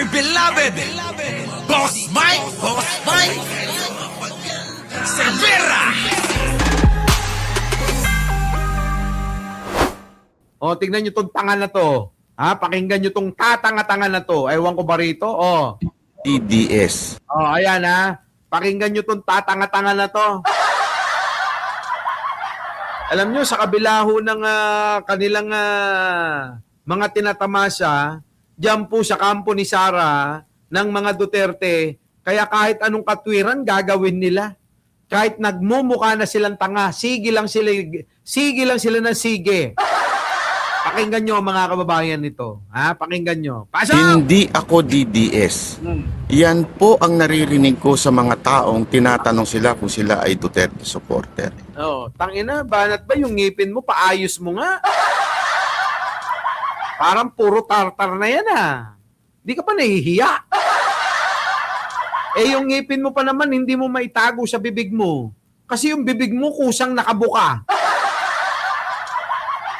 dear beloved, Boss Mike, Cervera. O, tingnan nyo tong tanga na to. Ha? Pakinggan nyo tong tatanga-tanga na to. Ewan ko ba rito? O. DDS. O, ayan ha. Pakinggan nyo tong tatanga-tanga na to. Alam nyo, sa kabila ho ng kanilang mga tinatamasa, dyan po sa kampo ni Sara, ng mga Duterte, kaya kahit anong katwiran, gagawin nila. Kahit nagmumukha na silang tanga, sige lang sila ng sige. Pakinggan nyo mga kababayan nito. Ha? Pakinggan nyo. Pasok! Hindi ako DDS. Yan po ang naririnig ko sa mga taong tinatanong sila kung sila ay Duterte supporter. Oh, tangina, banat ba yung ngipin mo? Paayos mo nga. Parang puro tartar na yan Di ka pa nahihiya. Yung ngipin mo pa naman, hindi mo maitago sa bibig mo. Kasi yung bibig mo kusang nakabuka.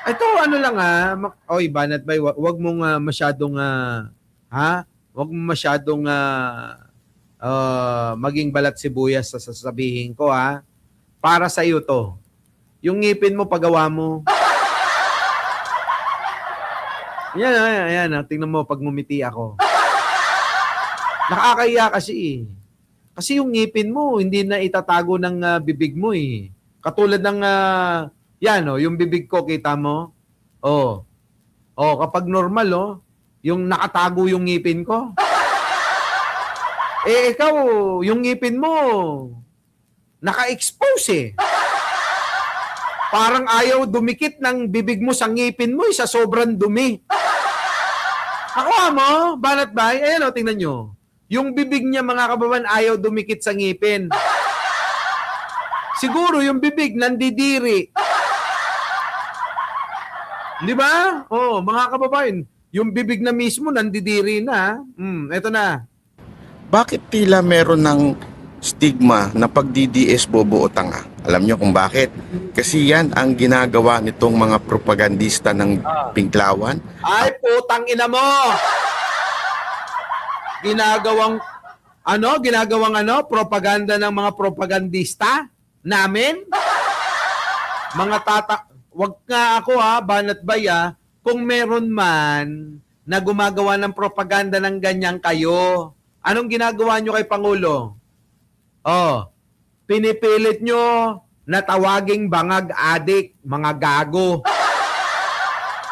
Ito, ano lang Oy, banat ba, wag mong masyadong, wag mong masyadong maging balat sibuyas sa sasabihin ko, Para sa iyo to. Yung ngipin mo, pagawa mo. Yan, tingnan mo pag ngumiti ako. Nakakaya kasi Kasi yung ngipin mo, hindi na itatago ng bibig mo Katulad ng, yung bibig ko, kita mo? Kapag normal, yung nakatago yung ngipin ko. Ikaw, yung ngipin mo, naka-expose Parang ayaw dumikit ng bibig mo sa ngipin mo sa sobrang dumi. Ako mo, banat ba? Ayan tingnan nyo. Yung bibig niya, mga kababayan, ayaw dumikit sa ngipin. Siguro yung bibig nandidiri. Di ba? Mga kababayan, yung bibig na mismo nandidiri na. Eto na. Bakit tila meron ng stigma na pag DDS bobo o tanga? Alam nyo kung bakit? Kasi yan ang ginagawa nitong mga propagandista ng Pinklawan. Ay, putang ina mo! Ginagawang propaganda ng mga propagandista namin? Mga wag nga ako banat baya, kung meron man na gumagawa ng propaganda ng ganyan kayo. Anong ginagawa nyo kay Pangulo? Pinipilit nyo na tawaging bangag adik, mga gago.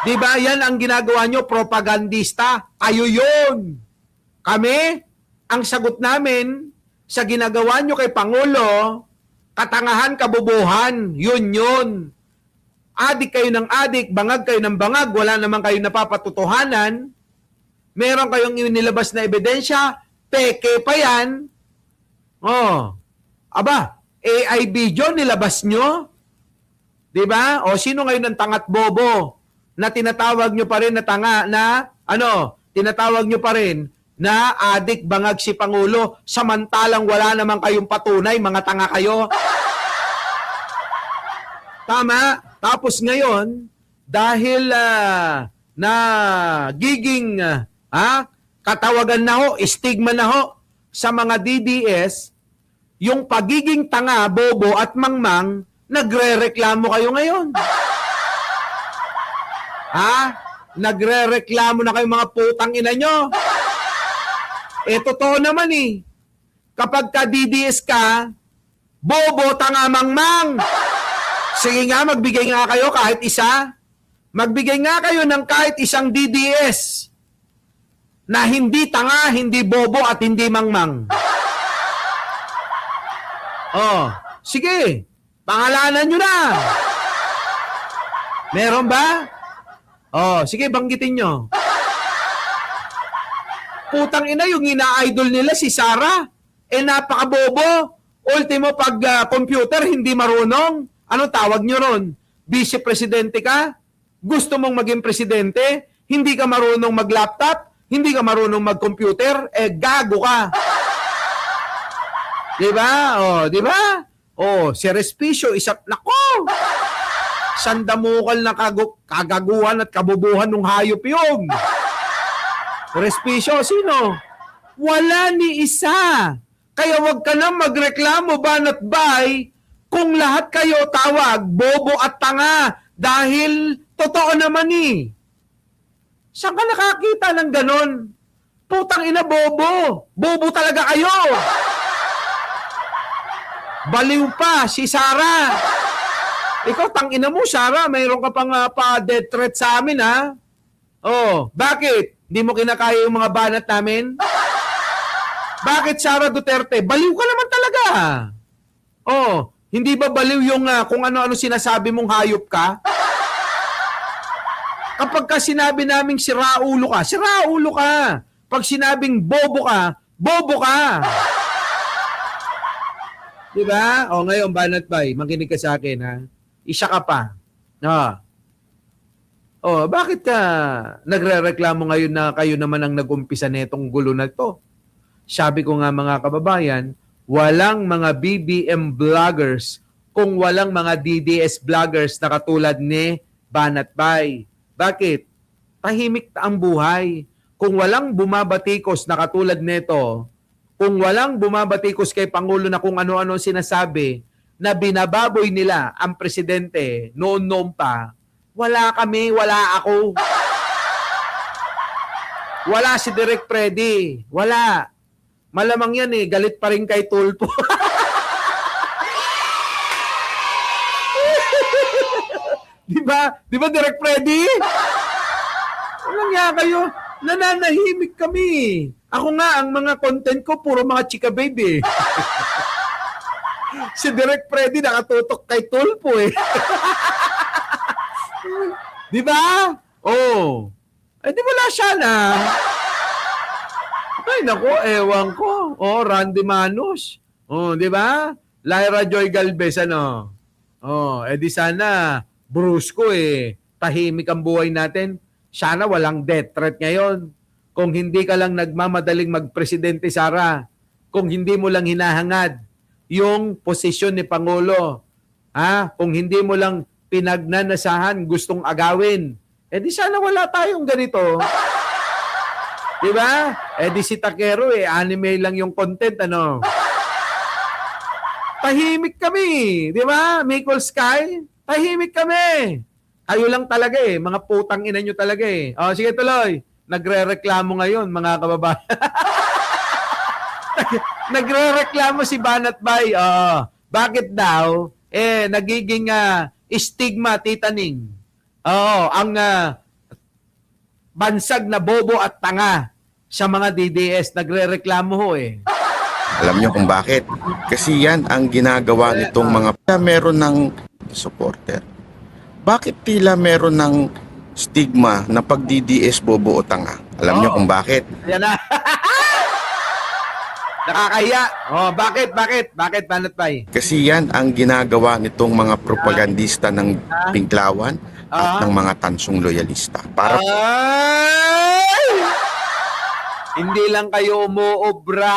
Diba yan ang ginagawa nyo, propagandista? Kayo yun. Kami, ang sagot namin sa ginagawa nyo kay Pangulo, katangahan, kabubuhan, yun. Adik kayo ng adik, bangag kayo ng bangag, wala naman kayo napapatutuhanan, meron kayong inilabas na ebidensya, peke pa yan. AI video nilabas nyo? Diba? Sino ngayon ang tangat bobo na tinatawag nyo pa rin na tanga tinatawag nyo pa rin na adik bangag si Pangulo samantalang wala naman kayong patunay, mga tanga kayo. Tama? Tapos ngayon, dahil giging katawagan na stigma na sa mga DDS, yung pagiging tanga, bobo at mangmang, nagre-reklamo kayo ngayon. Nagre-reklamo na kayo mga putang ina nyo. Totoo naman Kapag ka DDS ka, bobo, tanga, mangmang. Sige nga, magbigay nga kayo kahit isa. Magbigay nga kayo ng kahit isang DDS na hindi tanga, hindi bobo at hindi mangmang. Sige. Pangalanan nyo na. Meron ba? Sige, banggitin nyo. Putang ina, yung ina-idol nila si Sara. Napakabobo. Ultimo, pag computer, hindi marunong. Ano tawag nyo ron? Vice Presidente ka? Gusto mong maging presidente? Hindi ka marunong mag-laptop? Hindi ka marunong mag-computer? Gago ka. Diba? Diba? Si Respicio, nako! Sandamukal na kagaguhan at kabubuhan ng hayop yun. Respisyo, sino? Wala ni isa. Kaya wag ka na magreklamo, Banat Bay, kung lahat kayo tawag, bobo at tanga. Dahil totoo naman eh. Saan ka nakakita ng ganon? Putang ina, bobo. Bobo talaga kayo. Baliw pa si Sara. Ikaw, tangina mo, Sara, mayroon ka pang pa-death threat sa amin, ha? Oh, bakit? Hindi mo kinakaya yung mga banat namin? Bakit, Sara Duterte? Baliw ka naman talaga. Oh, hindi ba baliw yung kung ano-ano sinasabi mong hayop ka? Kapag ka sinabi naming siraulo ka, siraulo ka. Pag sinabing bobo ka, bobo ka. Diba? O ngayon, Banat Bay, makinig ka sa akin, ha? Isa ka pa. Oh, bakit ka nagrereklamo ngayon na kayo naman ang nag-umpisa netong gulo na to? Sabi ko nga mga kababayan, walang mga BBM vloggers kung walang mga DDS vloggers na katulad ni Banat Bay. Bakit? Tahimik ang buhay. Kung walang bumabatikos na katulad nito, kung walang bumabatikos kay Pangulo na kung ano-ano sinasabi, na binababoy nila ang presidente noon-noon pa, wala kami, wala ako. Wala si Direk Freddy. Wala. Malamang yan eh, galit pa rin kay Tulpo. Diba? Diba Direk Freddy? Walang nga kayo. Nananahimik kami. Ako nga, ang mga content ko, puro mga chika baby. Si Direk Freddy nakatutok kay Tulpo eh. Di ba? Oh. Eh di wala siya na. Ay nako, ewan ko. Oh, Randy Manos. Oh, di ba? Lyra Joy Galvez ano. Oh, eh di sana brusko eh. Tahimik ang buhay natin. Sana walang death threat ngayon. Kung hindi ka lang nagmamadaling magpresidente, Sara. Kung hindi mo lang hinahangad yung posisyon ni Pangulo. Kung hindi mo lang pinagnanasahan, gustong agawin. Eh di sana wala tayong ganito. Diba? Eh di si Takero anime lang yung content, ano? Tahimik kami. Diba? Michael Sky, tahimik kami. Kayo lang talaga mga putang ina nyo talaga O sige tuloy. Nagre-reklamo ngayon, mga kababayan. Nagre-reklamo si Banat Bay. Bakit daw? Nagiging stigma, Tita Ning. Ang bansag na bobo at tanga sa mga DDS. Nagre-reklamo ho Alam nyo kung bakit? Kasi yan ang ginagawa nitong mga meron ng supporter. Bakit tila meron ng stigma na pag DDS bobo o tanga? Alam nyo kung bakit? Yan na. Nakakahiya. Bakit, Banat Bay? Kasi yan ang ginagawa nitong mga propagandista ng Pinklawan at ng mga tansong loyalista. Para Ay! Hindi lang kayo umuobra.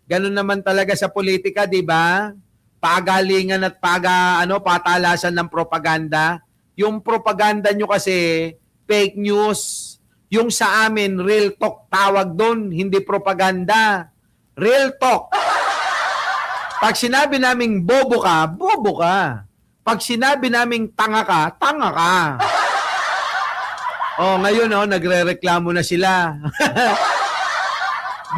Ganun naman talaga sa politika, di ba? Pagalingan at patalasan ng propaganda. Yung propaganda nyo kasi, fake news. Yung sa amin, real talk tawag doon, hindi propaganda. Real talk. Pag sinabi naming bobo ka, bobo ka. Pag sinabi naming tanga ka, tanga ka. Ngayon nagre-reklamo na sila.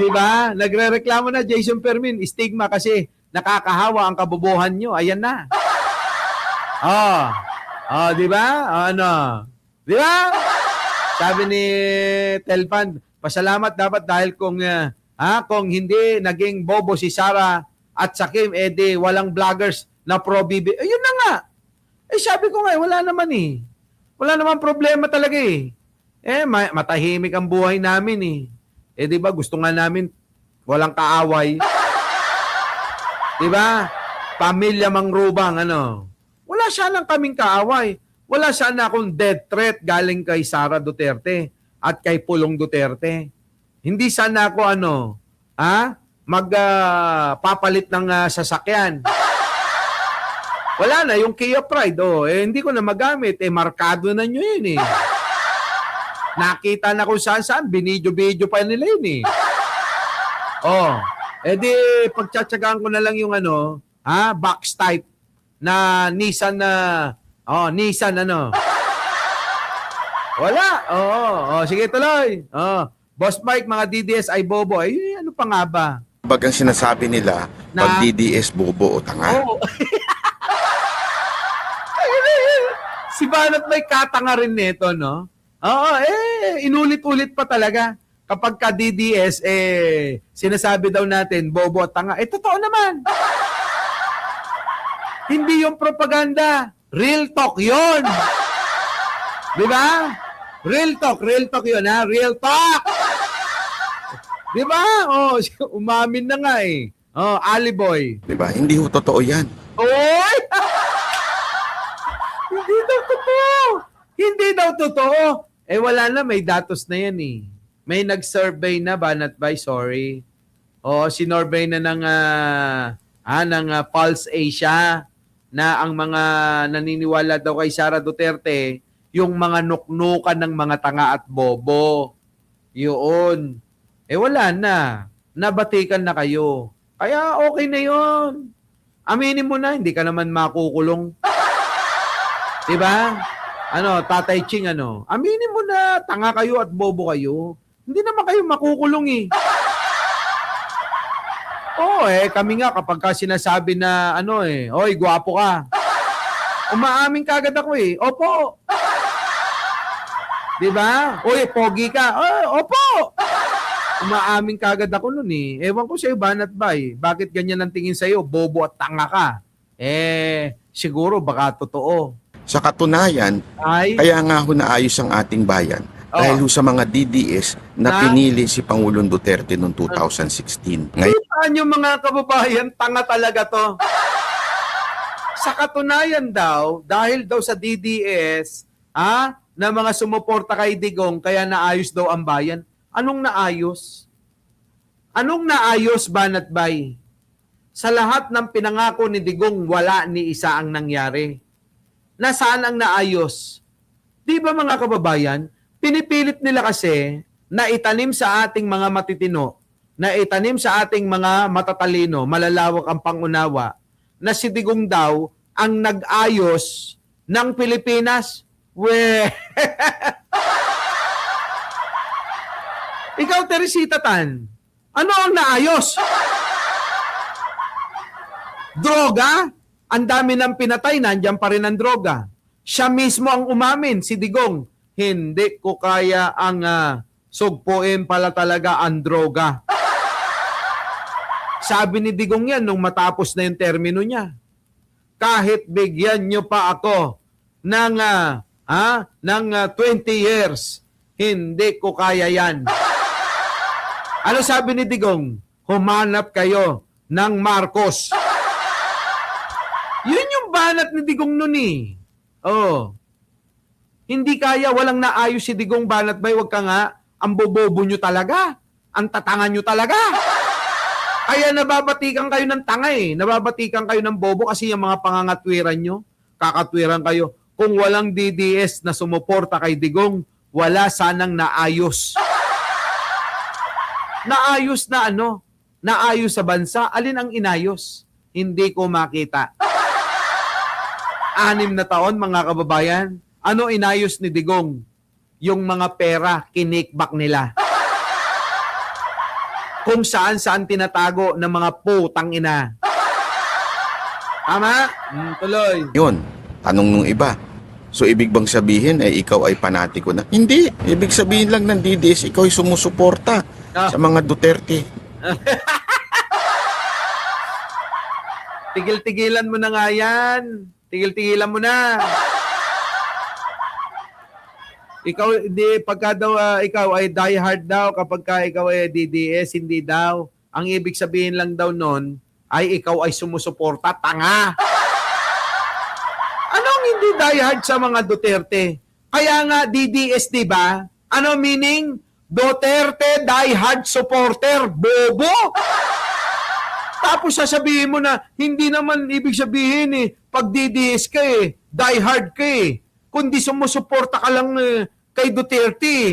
Di ba? Nagre-reklamo na Jason Fermin, stigma kasi nakakahawa ang kabobohan nyo. Ayan na. Di ba? Di ba? Sabi ni Telpan, pasalamat dapat dahil kung hindi naging bobo si Sara at Sakim, edi walang vloggers na pro-BB. Yun na nga. Sabi ko nga, wala naman Wala naman problema talaga matahimik ang buhay namin di ba, gusto nga namin walang kaaway. Di ba? Pamilya Mangrubang, Wala sanang kaming kaaway. Wala sana akong death threat galing kay Sara Duterte at kay Pulong Duterte. Hindi sana ako magpapalit ng sasakyan. Wala na yung Kia Pride. Hindi ko na magamit. Markado na nyo yun Nakita na kung saan, binidyo-video pa nila yun eh. Oh, edi pagtsatsagaan ko na lang yung box type na Nissan Nissan Wala. Sige tuloy. Boss Mike, mga DDS ay bobo. Ay, ano pa nga ba? Bagang sinasabi nila, pag DDS bobo o tanga. Oo. Si Banat may katanga rin nito, no? Oo, inulit-ulit pa talaga. Kapag ka DDS, sinasabi daw natin, bobo at tanga. Totoo naman. Hindi yung propaganda. Real talk yon. Di ba? Real talk yun, ha? Real talk! Di ba? Umamin na nga eh. Aliboy. Diba? Hindi ho totoo yan. Oy! Hindi daw totoo. Wala na, may datos na yan eh. May nag-survey na, Banat Bay, sorry. Sinorvey na ng Pulse Asia na ang mga naniniwala daw kay Sara Duterte, yung mga nuknukan ng mga tanga at bobo. Yun. Wala na. Nabatikan na kayo. Kaya okay na yun. Aminin mo na, hindi ka naman makukulong. Diba? Tatay Ching, aminin mo na, tanga kayo at bobo kayo. Hindi naman kayo makukulong eh. Kami nga kapag ka sinasabi na, oy, gwapo ka. Umaamin kagad ako eh. Opo. Diba? Oy, pogi ka. Opo. Umaamin kagad ako nun eh. Ewan ko sa'yo, Banat Bay. Bakit ganyan ang tingin sa'yo? Bobo at tanga ka. Siguro baka totoo. Sa katunayan, kaya nga ho naayos ang ating bayan dahil ho sa mga DDS na pinili si Pangulong Duterte noong 2016. Ngayon, saan yung mga kababayan? Tanga talaga to. Sa katunayan daw, dahil daw sa DDS, na mga sumuporta kay Digong, kaya naayos daw ang bayan. Anong naayos? Anong naayos, Banat Bay? Sa lahat ng pinangako ni Digong, wala ni isa ang nangyari. Nasaan ang naayos? Di ba mga kababayan, pinipilit nila kasi na itanim sa ating mga matitino, na itanim sa ating mga matatalino, malalawak ang pangunawa, na si Digong daw ang nag-ayos ng Pilipinas. Ikaw, Teresita Tan, ano ang naayos? Droga? Ang dami ng pinatay, nandiyan pa rin ang droga. Siya mismo ang umamin, si Digong. Hindi ko kaya ang sugpuin pala talaga ang droga. Sabi ni Digong yan nung matapos na yung termino niya. Kahit bigyan nyo pa ako ng 20 years, hindi ko kaya yan. Ano sabi ni Digong? Humanap kayo ng Marcos. Yun yung banat ni Digong nun eh. Hindi kaya, walang naayos si Digong, Banat Bay. Wag ka nga, ang bobobo nyo talaga. Ang tatangan nyo talaga. Kaya nababatikan kayo ng tanga eh. Nababatikan kayo ng bobo kasi yung mga pangangatwiran nyo, kakatwiran kayo. Kung walang DDS na sumuporta kay Digong, wala sanang naayos. Naayos na Naayos sa bansa. Alin ang inayos? Hindi ko makita. 6 na taon, mga kababayan. Ano inayos ni Digong? Yung mga pera, kinikback nila. Kung saan-saan tinatago ng mga putang ina. Tama? Tuloy. yun, tanong nung iba. So, ibig bang sabihin ikaw ay panatiko na? Hindi. Ibig sabihin lang ng DDS, ikaw ay sumusuporta sa mga Duterte. Tigil-tigilan mo na nga yan. Tigil-tigilan mo na. Ikaw, pagka daw ikaw ay diehard daw, kapag ka ikaw ay DDS, hindi daw. Ang ibig sabihin lang daw nun, ay ikaw ay sumusuporta, tanga. Anong hindi diehard sa mga Duterte? Kaya nga DDS, di ba? Ano meaning? Duterte diehard supporter, bobo. Tapos sasabihin mo na, hindi naman ibig sabihin pag DDS ka diehard ka kundi sumusuporta ka lang kay Duterte.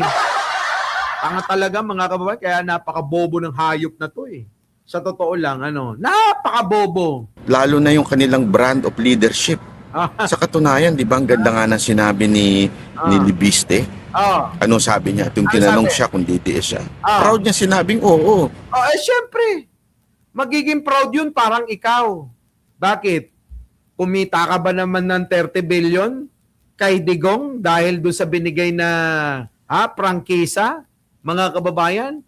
Tanga talaga mga kababayan, kaya napakabobo ng hayop na to eh. Sa totoo lang, napakabobo. Lalo na yung kanilang brand of leadership. Sa katunayan, di ba, ang ganda nga ng sinabi ni Libiste? Ano sabi niya? Yung Ano tinanong sabi? siya kung DDS siya. Ah. Proud niya sinabing oo. Syempre. Magiging proud yun parang ikaw. Bakit? Kumita ka ba naman ng 30 billion kay Digong dahil doon sa binigay na prangkisa, mga kababayan?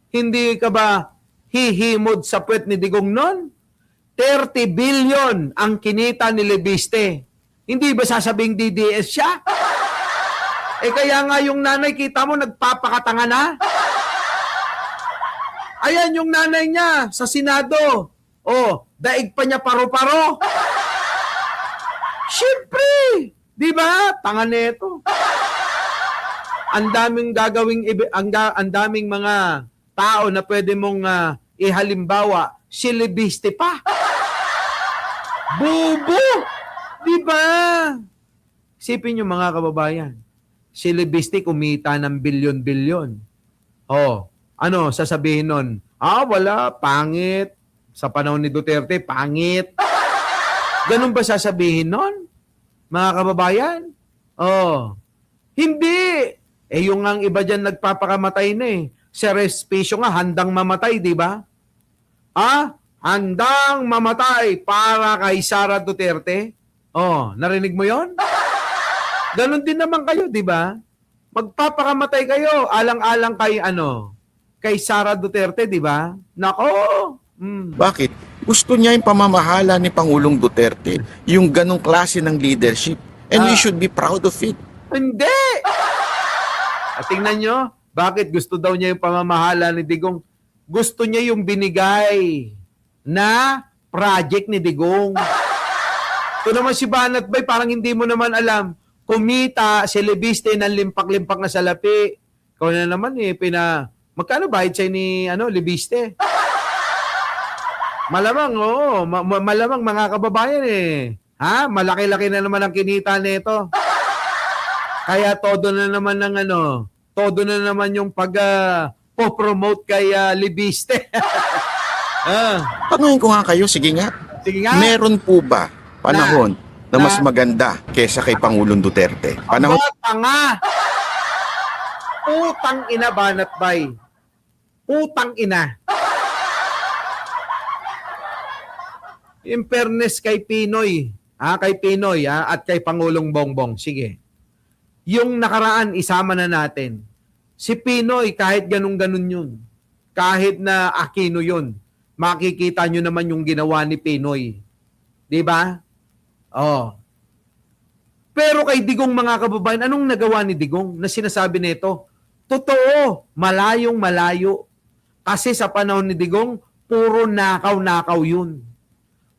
Hindi ka ba hihimod sa puwet ni Digong nun? 30 billion ang kinita ni Libiste. Hindi ba sasabing DDS siya? Kaya nga yung nanay, kita mo, nagpapakatanga na. Ayan yung nanay niya sa Senado. Daig pa niya paro-paro. Siyempre, di ba? Tanga nito. Ang daming ang daming mga tao na pwede mong ihalimbawa, si Libiste pa. Bobo! Di ba? Isipin niyo mga kababayan, si Libiste kumita ng bilyon-bilyon. Ano sasabihin nun? Wala, pangit. Sa panahon ni Duterte, pangit. Ganun ba sasabihin nun? Mga kababayan? Hindi. Yung ang iba dyan nagpapakamatay na eh. Si Respicio nga, handang mamatay, di ba? Handang mamatay para kay Sara Duterte. Narinig mo yon? Ganun din naman kayo, di ba? Magpapakamatay kayo, alang-alang kay Sara Duterte, di ba? Nako! Bakit? Gusto niya yung pamamahala ni Pangulong Duterte, yung ganong klase ng leadership. And we should be proud of it. Hindi! At tingnan nyo, bakit gusto daw niya yung pamamahala ni Digong? Gusto niya yung binigay na project ni Digong. Ito naman si Banat Bay, parang hindi mo naman alam. Kumita si Libiste ng limpak-limpak na salapi. Ikaw na naman magkano bayad siya ni Libiste? Malamang, malamang mga kababayan malaki-laki na naman ang kinita nito. Kaya todo na naman yung po-promote kay Libiste. Tanungin ko nga kayo, sige nga. Sige nga. Meron po ba panahon na mas maganda kesa kay Pangulong Duterte? Panahon Tanga! Utang ina, Banat Bay. Utang ina. In fairness kay Pinoy, at kay Pangulong Bongbong, sige. Yung nakaraan, isama na natin. Si Pinoy, kahit ganun-ganun yun, kahit na Aquino yun, makikita nyo naman yung ginawa ni Pinoy. Di ba? Pero kay Digong, mga kababayan, anong nagawa ni Digong na sinasabi nito? Totoo, malayong malayo. Kasi sa panahon ni Digong, puro nakaw-nakaw yun.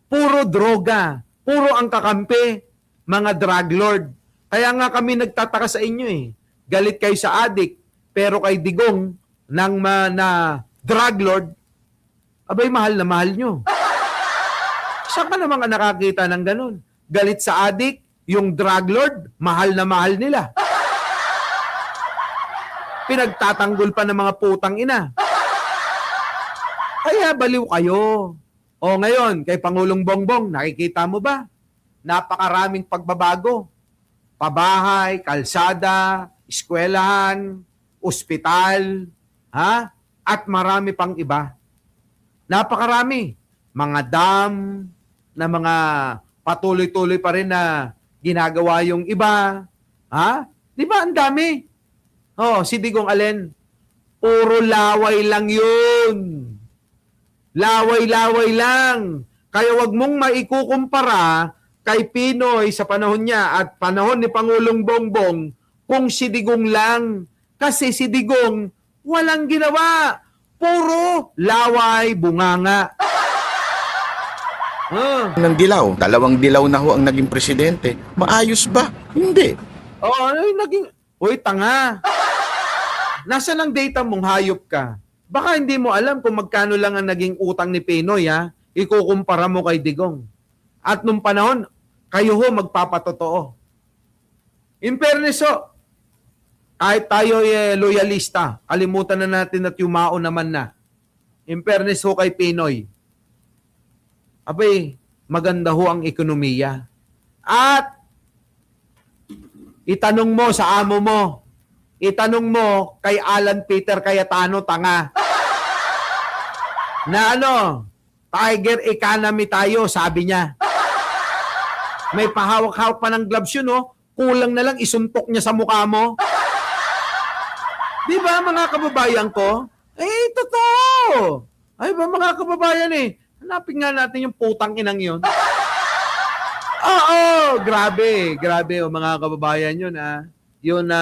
Puro droga, puro ang kakampi, mga drug lord. Kaya nga kami nagtataka sa inyo Galit kayo sa adik, pero kay Digong na drug lord, abay mahal na mahal nyo. Saan ka naman nakakita ng ganun? Galit sa adik, yung drug lord, mahal na mahal nila. Pinagtatanggol pa ng mga putang ina. Kaya baliw kayo. Ngayon, kay Pangulong Bongbong, nakikita mo ba? Napakaraming pagbabago. Pabahay, kalsada, eskwelahan, ospital, at marami pang iba. Napakarami. Mga dam, na mga patuloy-tuloy pa rin na ginagawa yung iba. Di ba ang dami? Si Digong Allen, puro laway lang yun. Laway-laway lang. Kaya wag mong maikukumpara kay Pinoy sa panahon niya at panahon ni Pangulong Bongbong kung si Digong lang. Kasi si Digong walang ginawa. Puro laway, bunganga. ng dilaw, 2 dilaw na ho ang naging presidente. Maayos ba? Hindi. Tanga. Nasaan ang data mong hayop ka? Baka hindi mo alam kung magkano lang ang naging utang ni Pinoy, ikukumpara mo kay Digong. At nung panahon, kayo ho magpapatotoo. In fairness kahit tayo loyalista, kalimutan na natin at yumao naman na. In fairness ho kay Pinoy, abay, maganda ho ang ekonomiya. At itanong mo sa amo mo, itanong mo kay Alan Peter Cayetano, tanga, na tiger economy tayo, sabi niya. May pahawak-hawak pa ng gloves yun, kulang na lang isuntok niya sa mukha mo. Di ba, mga kababayan ko? Totoo. Ay ba, mga kababayan hanapin nga natin yung putang inang yun. Oo, grabe, mga kababayan yun, Yun na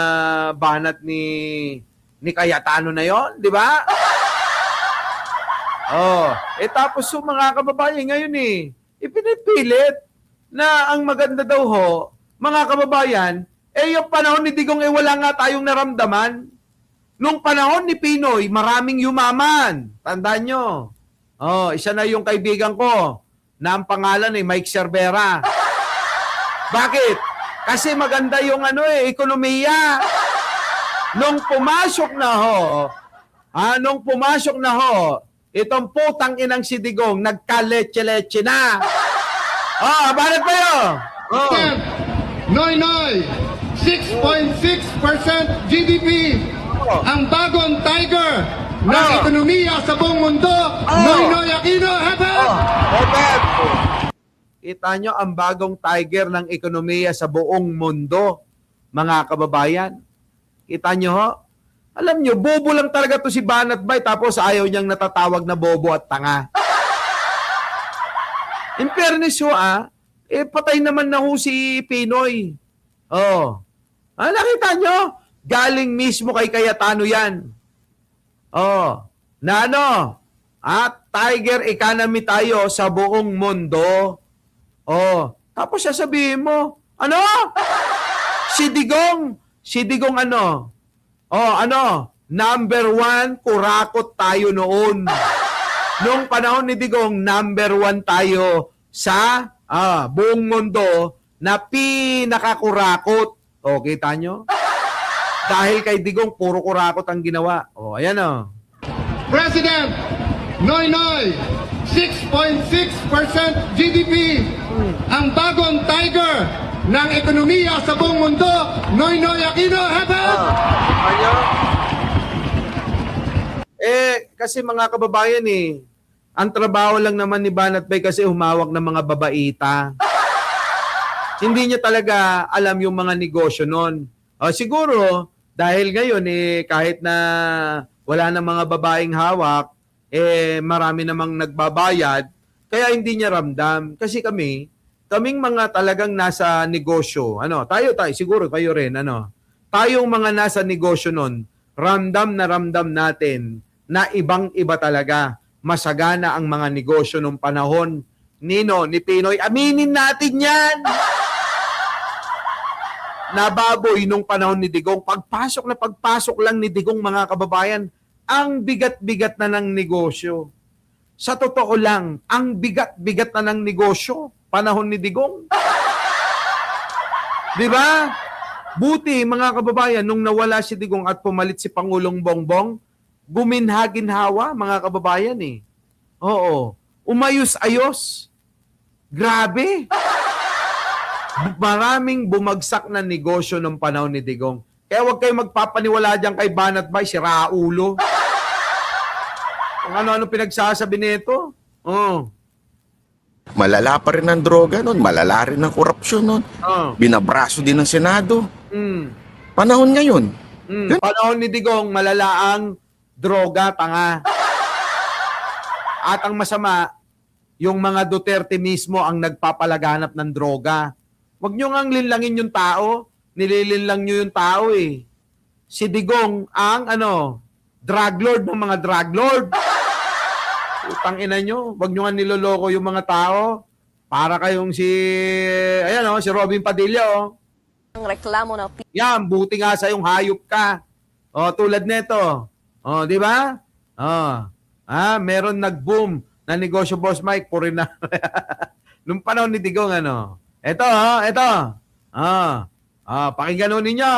banat ni Cayetano na yon, di ba? Tapos mga kababayan ngayon ipinipilit na ang maganda daw ho, mga kababayan, yung panahon ni Digong wala nga tayong naramdaman. Nung panahon ni Pinoy, maraming yumaman. Tandaan nyo. Isa na yung kaibigan ko na ang pangalan Mike Cervera. Bakit? Kasi maganda yung ekonomiya. Nung pumasok na ho, itong putang inang si Digong, nagka-leche-leche na. Bakit ba yun? Noy, 6.6% GDP. Ang bagong tiger ng ekonomiya sa buong mundo. Noy Aquino, hebat! Kita nyo ang bagong tiger ng ekonomiya sa buong mundo, mga kababayan. Kita nyo ho? Alam nyo, bobo lang talaga to si Banat Bay, tapos ayaw niyang natatawag na bobo at tanga. In fairness ho, patay naman na ho si Pinoy. Nakita nyo? Galing mismo kay Cayetano yan. Tiger economy tayo sa buong mundo. Tapos sasabihin mo, Si Digong number 1, kurakot tayo noon. Nung panahon ni Digong, number 1 tayo sa buong mundo na pinakakurakot. Kita nyo? Dahil kay Digong, puro kurakot ang ginawa. Ayan President, Noy, 6.6% GDP. Ang bagong tiger ng ekonomiya sa buong mundo. Noy Aquino, hebat! Kasi mga kababayan ang trabaho lang naman ni Banat Bay kasi humawak ng mga babaita. Hindi niya talaga alam yung mga negosyo nun. Siguro, dahil ngayon kahit na wala na mga babaeng hawak, marami namang nagbabayad, kaya hindi niya ramdam. Kasi kaming mga talagang nasa negosyo, tayo, siguro kayo rin, tayong mga nasa negosyo nun, ramdam natin na ibang-iba talaga. Masagana ang mga negosyo nung panahon ni Pinoy. Aminin natin yan! Nababoy nung panahon ni Digong. Pagpasok lang ni Digong, mga kababayan, ang bigat-bigat na ng negosyo. Sa totoo lang, ang bigat-bigat na ng negosyo, panahon ni Digong. Di ba? Buti, mga kababayan, nung nawala si Digong at pumalit si Pangulong Bongbong, guminha-ginhawa, mga kababayan Umayos-ayos. Grabe. Maraming bumagsak na negosyo ng panahon ni Digong. Kaya huwag kayo magpapaniwala dyan kay Banat Bay, si Raulo. Kung ano-ano pinagsasabi nito. Malala pa rin ang droga nun, malala rin ang korupsyon nun. Binabraso din ng Senado. Panahon ngayon. Panahon ni Digong, malala ang droga, tanga. At ang masama, yung mga Duterte mismo ang nagpapalaganap ng droga. Huwag nyo ngang linlangin yung tao. Nililinlang nyo yung tao Si Digong ang drug lord ng mga drug lord. Utang ina nyo. Huwag nyo nga niloloko yung mga tao. Para kayong si Robin Padilla Ang reklamo ng Yan, buti nga sa yung hayop ka. Tulad nito. Di ba? Meron nag-boom na negosyo, Boss Mike, puri na. Nung panahon ni Digong, Ito. Pakinggan ninyo.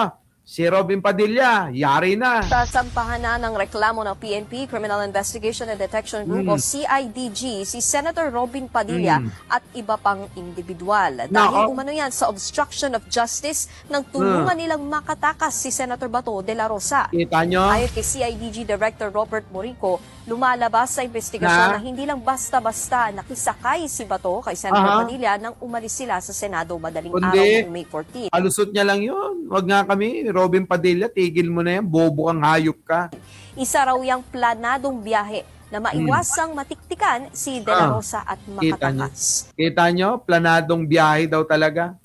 Si Robin Padilla, yari na. Sasampahan na ng reklamo ng PNP, Criminal Investigation and Detection Group o CIDG, si Senator Robin Padilla at iba pang individual. Dahil umano yan sa obstruction of justice nang tulungan nilang makatakas si Senator Bato de la Rosa. Kita nyo? Ayon kay CIDG Director Robert Morico, lumalabas sa investigasyon na hindi lang basta-basta nakisakay si Bato kay Senator Padilla nang umalis sila sa Senado madaling araw ng May 14. Alusot niya lang yun. Wag nga kami, Robin Padilla, tigil mo na yan. Bobo kang hayop ka. Isa raw yung planadong biyahe na maiwasang matiktikan si De La Rosa at makatakas. Kita nyo? Planadong biyahe daw talaga.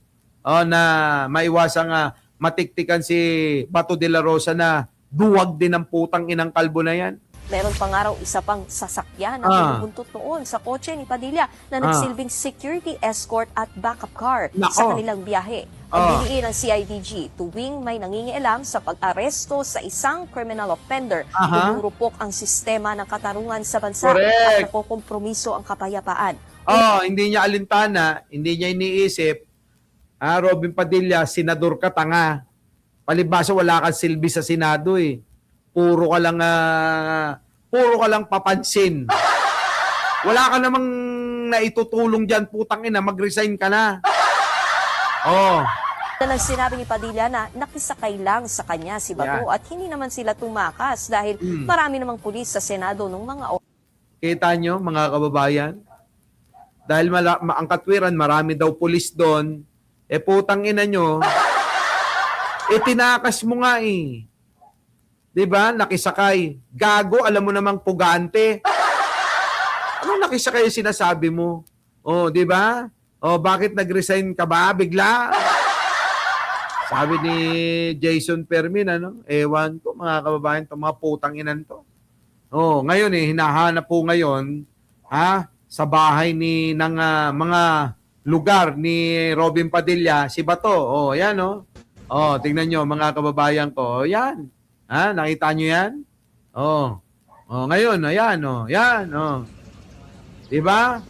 O, na maiwasang matiktikan si Bato de la Rosa na duwag din ang putang inang kalbo na yan. Meron pa nga raw isa pang sasakyan na binubuntot noon sa kotse ni Padilla na nagsilbing security escort at backup car sa kanilang biyahe. Ang diniin ng CIDG, tuwing may nangingialam sa pag-aresto sa isang criminal offender, pinurupok ang sistema ng katarungan sa bansa at nakokompromiso ang kapayapaan. Hindi niya alintana, hindi niya iniisip, Robin Padilla, senador ka, tanga. Palibasa wala kang silbi sa Senado eh. Puro ka lang papansin. Wala ka namang naitutulong diyan, putang ina, mag-resign ka na. Nang sinabi ni Padilla na nakisakay lang sa kanya si Bato at hindi naman sila tumakas dahil marami namang pulis sa Senado nung mga Kita nyo, mga kababayan? Dahil ang katwiran, marami daw pulis doon. Putang ina nyo, tinakas mo nga eh. Diba? Nakisakay. Gago, alam mo namang pugante. Ano nakisakay yung sinasabi mo? Diba? Bakit nag-resign ka ba? Bigla? Sabi ni Jason Permin, ewan ko, mga kababayan, itong mga putang inan to. Ngayon hinahanap po ngayon, sa bahay ng mga lugar ni Robin Padilla, si Bato. Yan, tingnan nyo, mga kababayan ko. Yan. Nakita nyo yan? Ngayon, ayan, yan, Diba?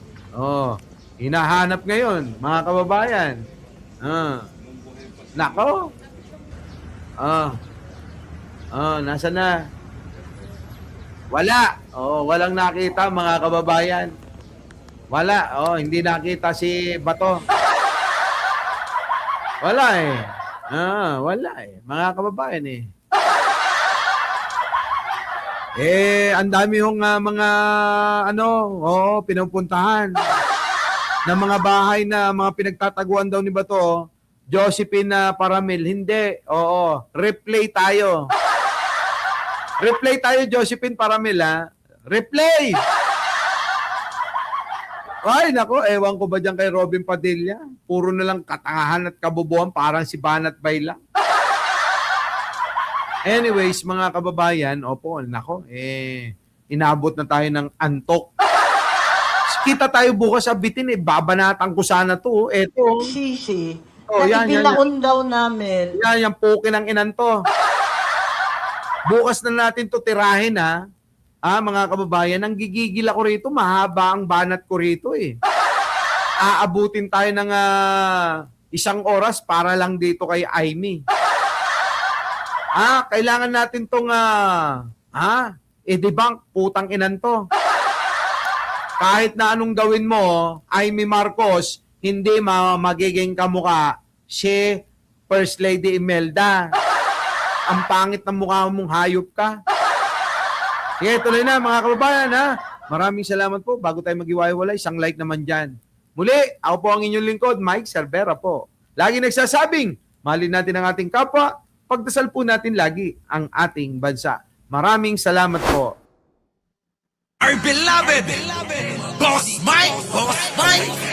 Hinahanap ngayon, mga kababayan. Nako. Nasa na? Wala. Walang nakita, mga kababayan. Wala. Hindi nakita si Bato. Wala eh. Wala eh. Mga kababayan eh. Ang dami hong mga pinupuntahan na mga bahay na mga pinagtataguan daw ni Bato. Josephine Paramil, hindi. Replay tayo. Replay tayo, Josephine Paramil, Replay! Ay, nako, ewan ko ba dyan kay Robin Padilla? Puro na lang katangahan at kabobohan, parang si Banat Bay lang. Anyways, mga kababayan, nako, inabot na tayo ng antok. Kita tayo bukas sa bitin, babanatan ko sana to. Eto. Sisi. Yan. Ipinaundaw namin. Yan, yung puki ng inan to. Bukas na natin to tirahin, mga kababayan. Ang gigigil ako rito, mahaba ang banat ko rito, Aabutin tayo ng 1 oras para lang dito kay Aimee. Kailangan natin tong i-debunk, putang inan to. Kahit na anong gawin mo, Aimee Marcos, hindi magiging kamukha si First Lady Imelda. Ang pangit ng mukha mong hayop ka. Sige, tuloy na mga kababayan, Maraming salamat po. Bago tayo mag-iwaiwalay, isang like naman dyan. Muli, ako po ang inyong lingkod, Mike Cervera po. Lagi nagsasabing, mahalin natin ang ating kapwa, pagdasal po natin lagi ang ating bansa. Maraming salamat po. Our beloved Boss Mike, Boss Mike.